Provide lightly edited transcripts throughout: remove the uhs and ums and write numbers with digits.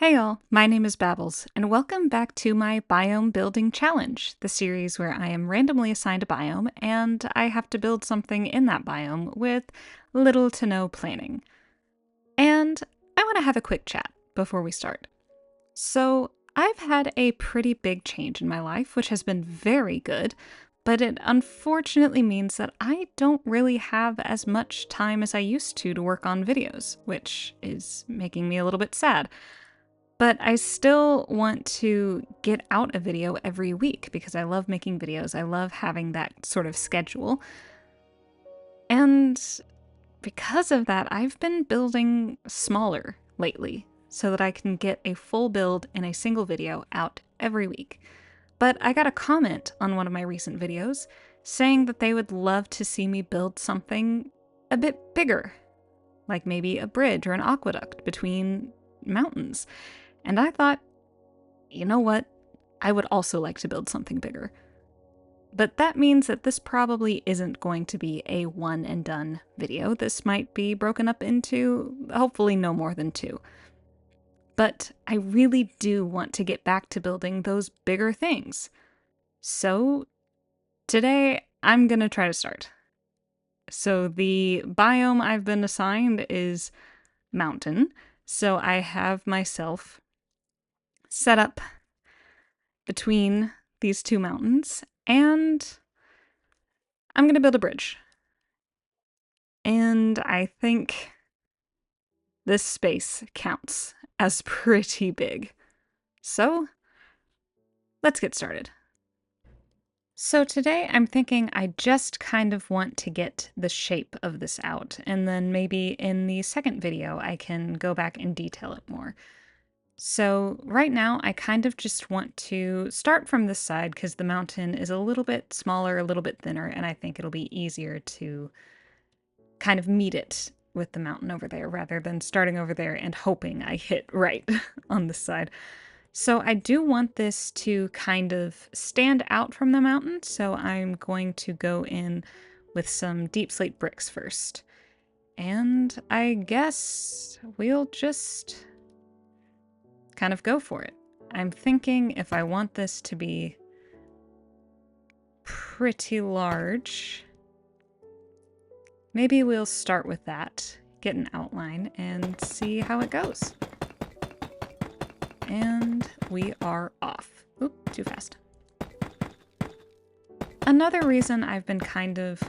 Hey y'all, my name is Babbles, and welcome back to my Biome Building Challenge, the series where I am randomly assigned a biome and I have to build something in that biome with little to no planning. And I want to have a quick chat before we start. So, I've had a pretty big change in my life, which has been very good, but it unfortunately means that I don't really have as much time as I used to work on videos, which is making me a little bit sad. But I still want to get out a video every week because I love making videos. I love having that sort of schedule. And because of that, I've been building smaller lately so that I can get a full build in a single video out every week. But I got a comment on one of my recent videos saying that they would love to see me build something a bit bigger, like maybe a bridge or an aqueduct between mountains. And I thought, you know what? I would also like to build something bigger. But that means that this probably isn't going to be a one and done video. This might be broken up into hopefully no more than two. But I really do want to get back to building those bigger things. So today I'm going to try to start. So the biome I've been assigned is mountain. So I have myself set up between these two mountains, and I'm going to build a bridge. And I think this space counts as pretty big. So, let's get started. So today I'm thinking I just kind of want to get the shape of this out, and then maybe in the second video I can go back and detail it more. So right now I kind of just want to start from this side because the mountain is a little bit smaller, a little bit thinner, and I think it'll be easier to kind of meet it with the mountain over there rather than starting over there and hoping I hit right on this side. So I do want this to kind of stand out from the mountain, so I'm going to go in with some deep slate bricks first. And I guess we'll just kind of go for it. I'm thinking if I want this to be pretty large, maybe we'll start with that, get an outline, and see how it goes. And we are off. Oop, too fast. Another reason I've been kind of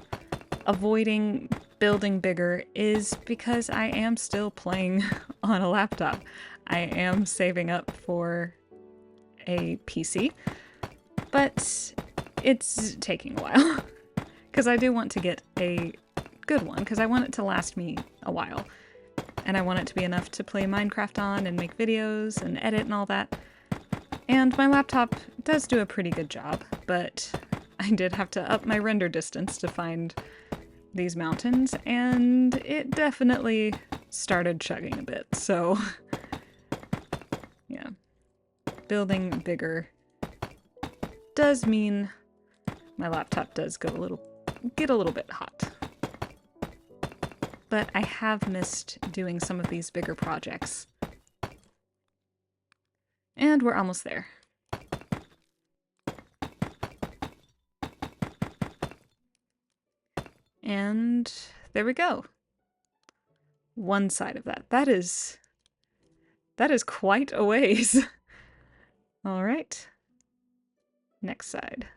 avoiding building bigger is because I am still playing on a laptop. I am saving up for a PC, but it's taking a while because I do want to get a good one because I want it to last me a while, and I want it to be enough to play Minecraft on and make videos and edit and all that. And my laptop does do a pretty good job, but I did have to up my render distance to find these mountains, and it definitely started chugging a bit, so yeah. Building bigger does mean my laptop does get a little bit hot. But I have missed doing some of these bigger projects. And we're almost there. And there we go. One side of that. That is quite a ways. All right. Next side.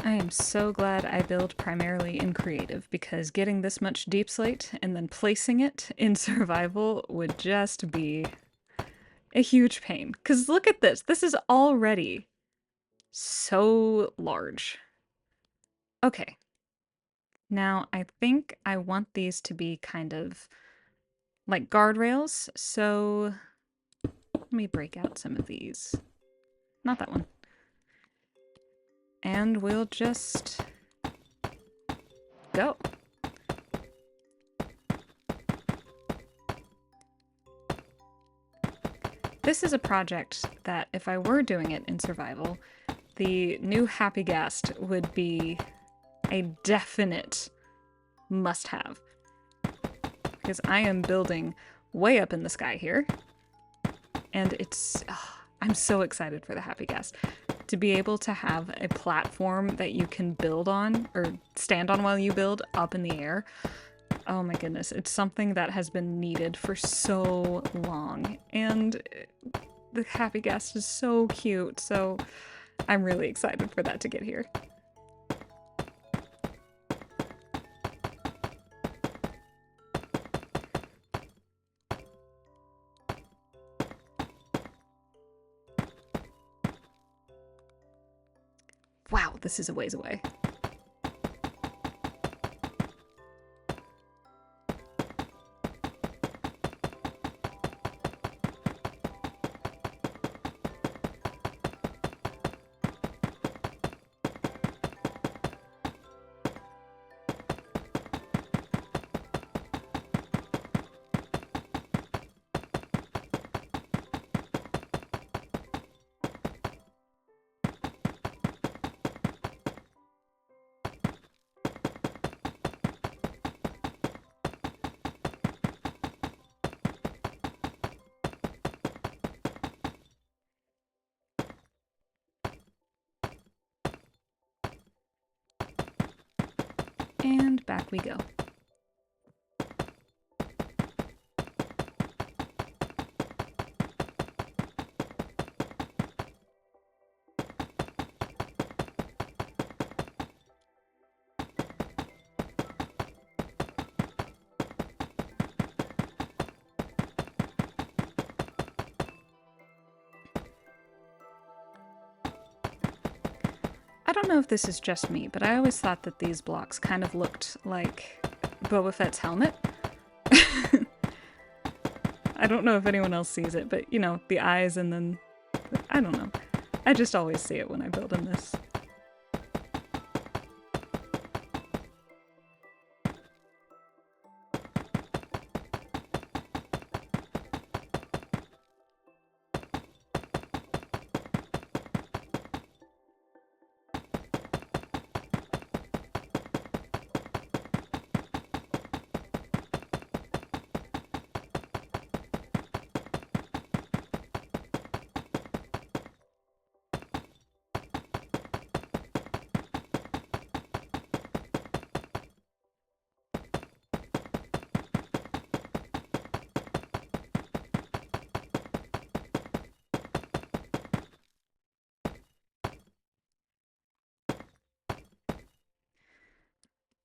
I am so glad I build primarily in creative because getting this much deep slate and then placing it in survival would just be a huge pain. Because look at this. This is already so large. Okay. Now I think I want these to be kind of like guardrails. So let me break out some of these. Not that one. And we'll just go. This is a project that if I were doing it in survival, the new Happy Ghast would be a definite must-have. Because I am building way up in the sky here. And it's... I'm so excited for the Happy Ghast. To be able to have a platform that you can build on, or stand on while you build, up in the air. Oh my goodness, it's something that has been needed for so long. And the Happy Ghast is so cute, so I'm really excited for that to get here. Wow, this is a ways away. And back we go. I don't know if this is just me, but I always thought that these blocks kind of looked like Boba Fett's helmet. I don't know if anyone else sees it, but you know, the eyes and then... I don't know. I just always see it when I build in this.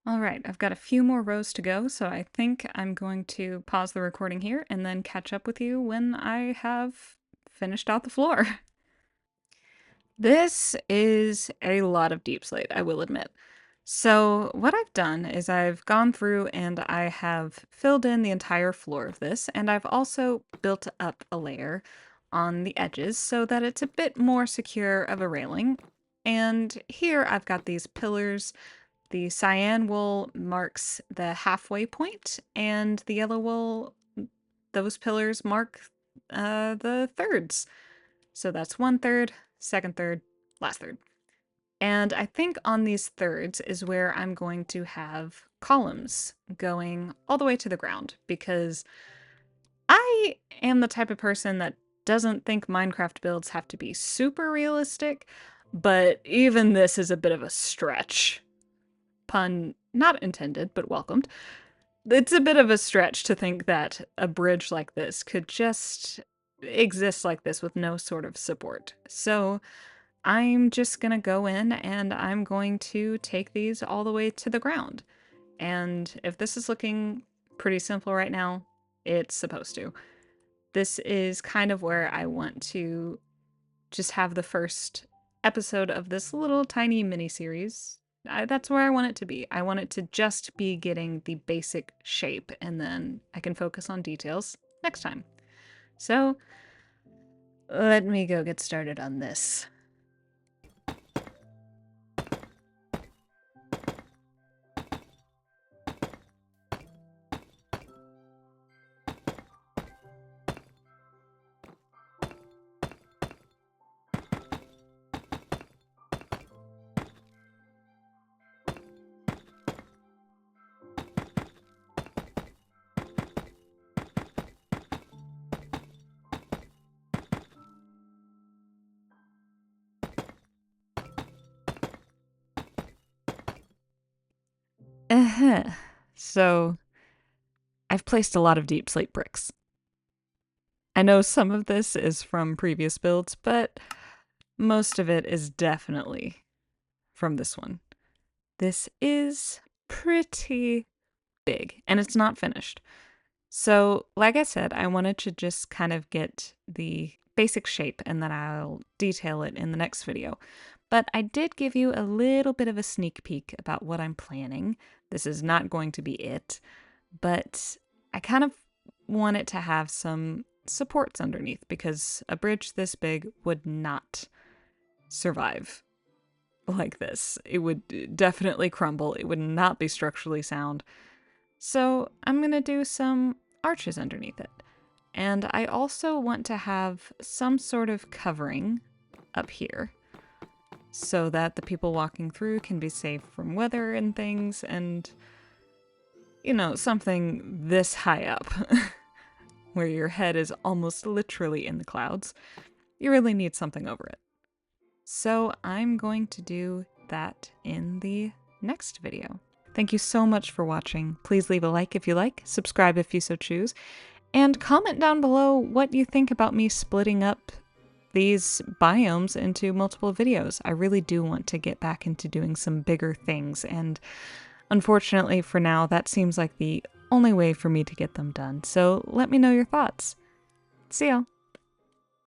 All right, I've got a few more rows to go, so I think I'm going to pause the recording here and then catch up with you when I have finished out the floor. This is a lot of deep slate, I will admit. So what I've done is I've gone through and I have filled in the entire floor of this, and I've also built up a layer on the edges so that it's a bit more secure of a railing. And here I've got these pillars. The cyan wool marks the halfway point, and the yellow wool, those pillars mark the thirds. So that's 1/3, second third, last third. And I think on these thirds is where I'm going to have columns going all the way to the ground, because I am the type of person that doesn't think Minecraft builds have to be super realistic, but even this is a bit of a stretch. Pun not intended, but welcomed. It's a bit of a stretch to think that a bridge like this could just exist like this with no sort of support. So I'm just gonna go in and I'm going to take these all the way to the ground. And if this is looking pretty simple right now, it's supposed to. This is kind of where I want to just have the first episode of this little tiny mini series. That's where I want it to be. I want it to just be getting the basic shape, and then I can focus on details next time. So, let me go get started on this. So, I've placed a lot of deep slate bricks. I know some of this is from previous builds, but most of it is definitely from this one. This is pretty big, and it's not finished. So, like I said, I wanted to just kind of get the basic shape, and then I'll detail it in the next video. But I did give you a little bit of a sneak peek about what I'm planning. This is not going to be it, but I kind of want it to have some supports underneath, because a bridge this big would not survive like this. It would definitely crumble. It would not be structurally sound. So I'm going to do some arches underneath it. And I also want to have some sort of covering up here so that the people walking through can be safe from weather and things, and, you know, something this high up where your head is almost literally in the clouds. You really need something over it. So I'm going to do that in the next video. Thank you so much for watching. Please leave a like if you like, subscribe if you so choose, and comment down below what you think about me splitting up these biomes into multiple videos. I really do want to get back into doing some bigger things, and unfortunately for now, that seems like the only way for me to get them done. So let me know your thoughts. See ya!